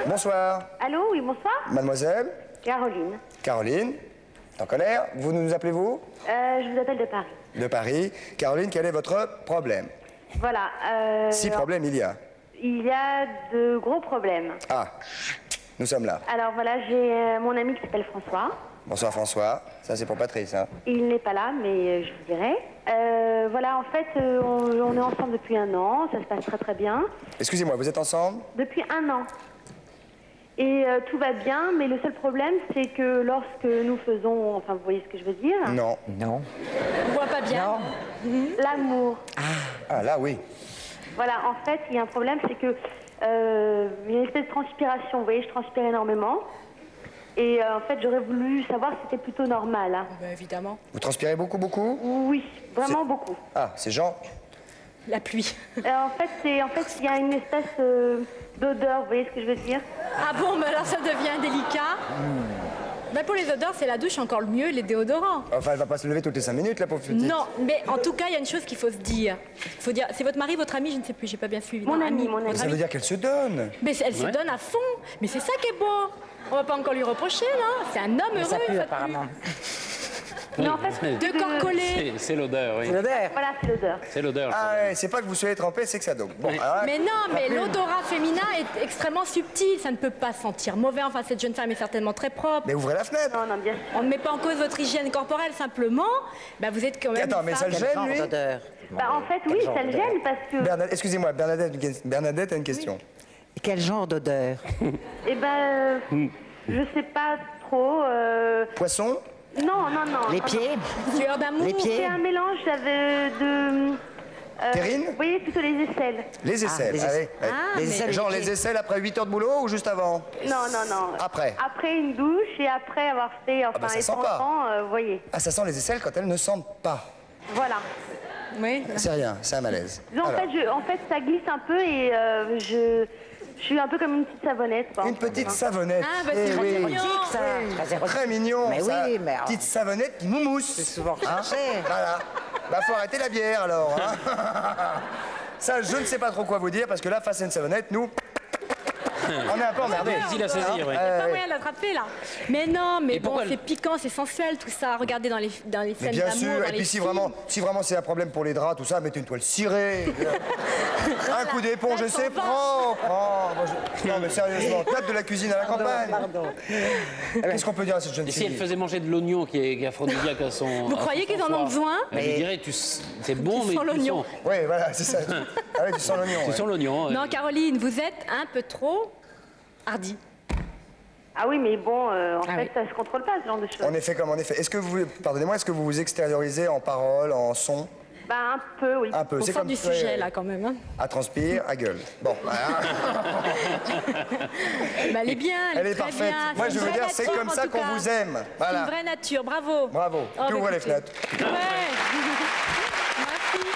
Bonsoir. Allô, oui, bonsoir. Mademoiselle Caroline. Caroline. En colère. Vous nous appelez vous? Je vous appelle de Paris. De Paris. Caroline, quel est votre problème? Voilà. Si problème il y a. Il y a de gros problèmes. Ah, nous sommes là. Alors voilà, j'ai mon ami qui s'appelle François. Bonsoir François. Ça c'est pour Patrice, hein. Il n'est pas là, mais je vous dirai. Voilà, en fait, on est ensemble depuis 1 an. Ça se passe très très bien. Excusez-moi, vous êtes ensemble? Depuis 1 an. Et tout va bien, mais le seul problème, c'est que lorsque nous faisons... Enfin, vous voyez ce que je veux dire? Non. Non. On voit pas bien. L'amour. Ah là, oui. Voilà, en fait, il y a un problème, c'est que il y a une espèce de transpiration. Vous voyez, je transpire énormément. Et en fait, j'aurais voulu savoir si c'était plutôt normal. Hein. Bah, évidemment. Vous transpirez beaucoup, beaucoup? Oui, vraiment beaucoup. Ah, c'est Jean. La pluie. En fait, il y a une espèce d'odeur, vous voyez ce que je veux dire? Ah bon, mais alors ça devient délicat. Bah pour les odeurs, c'est la douche encore le mieux, les déodorants. Enfin, elle va pas se lever toutes les 5 minutes, la pauvre petite. Non, mais en tout cas, il y a une chose qu'il faut se dire. Faut dire, c'est votre mari, votre ami, je ne sais plus, j'ai pas bien suivi. Mon Non, ami, mon ami. Ça veut dire qu'elle se donne. Mais elle se donne à fond. Mais c'est ça qui est beau. On va pas encore lui reprocher, là. C'est un homme heureux. Ça pue une fois de plus. apparemment. Mais en fait, Deux corps collés. C'est l'odeur, oui. C'est l'odeur. voilà, c'est l'odeur. C'est l'odeur. le Ah problème. ouais, c'est pas que vous soyez trempé, c'est que ça donne. Bon, Oui. alors là, Mais non, mais l'odorat féminin est extrêmement subtil. Ça ne peut pas sentir mauvais. Enfin, cette jeune femme est certainement très propre. mais ouvrez la fenêtre. Non, non, bien sûr. On ne met pas en cause votre hygiène corporelle, simplement. Bah, vous êtes quand même. Attends, une mais ça femme. le Quel gêne, genre lui? d'odeur? Bah, en fait, oui, ça le gêne parce que... Excusez-moi, Bernadette a une question. Quel genre d'odeur? Eh ben, je sais pas trop... Poisson? Non, non, non. Les non, pieds? Tueur d'amour. Les pieds? C'est un mélange de... Terrine? Vous voyez, plutôt les aisselles. Les aisselles, les allez. aisselles. allez. Ah, Les mais- aisselles, Genre les les pieds. aisselles après 8 heures de boulot ou juste avant? Non, non, non. Après. Après une douche et après avoir fait, enfin, bah, ça sent étant pas. enfant, vous voyez. Ah, ça sent les aisselles quand elles ne sentent pas. Voilà. Oui. C'est rien, c'est un malaise. Non, Alors, en fait, ça glisse un peu et je suis un peu comme une petite savonnette. Quoi. une petite savonnette. Ah, bah, Eh c'est oui. mignon. Ça, très érotique. Très mignon. Mais ça. oui, mais... Petite savonnette qui moumousse. C'est souvent recherché. Voilà. Bah, faut arrêter la bière alors. Hein. Ça, je ne sais pas trop quoi vous dire parce que là, face à une savonnette, nous, on est un peu emmerdés. Difficile à saisir, oui. Il n'y a pas moyen de l'attraper, là. Mais non, mais Et bon, pourquoi c'est piquant, c'est sensuel, tout ça. Regardez dans les Mais scènes bien d'amour, sûr, dans et les puis si films. vraiment c'est un problème pour les draps, tout ça, mettez une toile cirée. Un coup d'éponge, Là, c'est ça va. prends. Non mais sérieusement, tape de la cuisine à la campagne. Pardon. Qu'est-ce qu'on peut dire à cette jeune Et si elle fille? faisait manger de l'oignon qui est aphrodisiaque à son... Vous croyez qu'ils en ont besoin? Mais je dirais, c'est bon, Tu mais sens l'oignon. Oui, voilà, c'est ça. Ah oui, tu sens l'oignon. Tu ouais. sens l'oignon. Non, Caroline, vous êtes un peu trop hardie. Ah oui, mais bon, en Ah fait, oui. ça se contrôle pas, ce genre de choses. En effet, comme en effet. Est-ce que vous, pardonnez-moi, est-ce que vous vous extériorisez en paroles, en son? Bah, un peu, oui. Un peu. On C'est sort comme du ouais, sujet, là, quand même. Hein. À transpire, à gueule. Bon, voilà. Bah, elle est bien, Elle est très parfaite. bien. Moi, C'est je une veux vraie dire, c'est nature, comme en ça tout qu'on cas. vous aime. C'est Voilà. une vraie nature, bravo. Bravo. Oh, Tu bah, ouvres les écoutez. fenêtres. Ouais. Merci.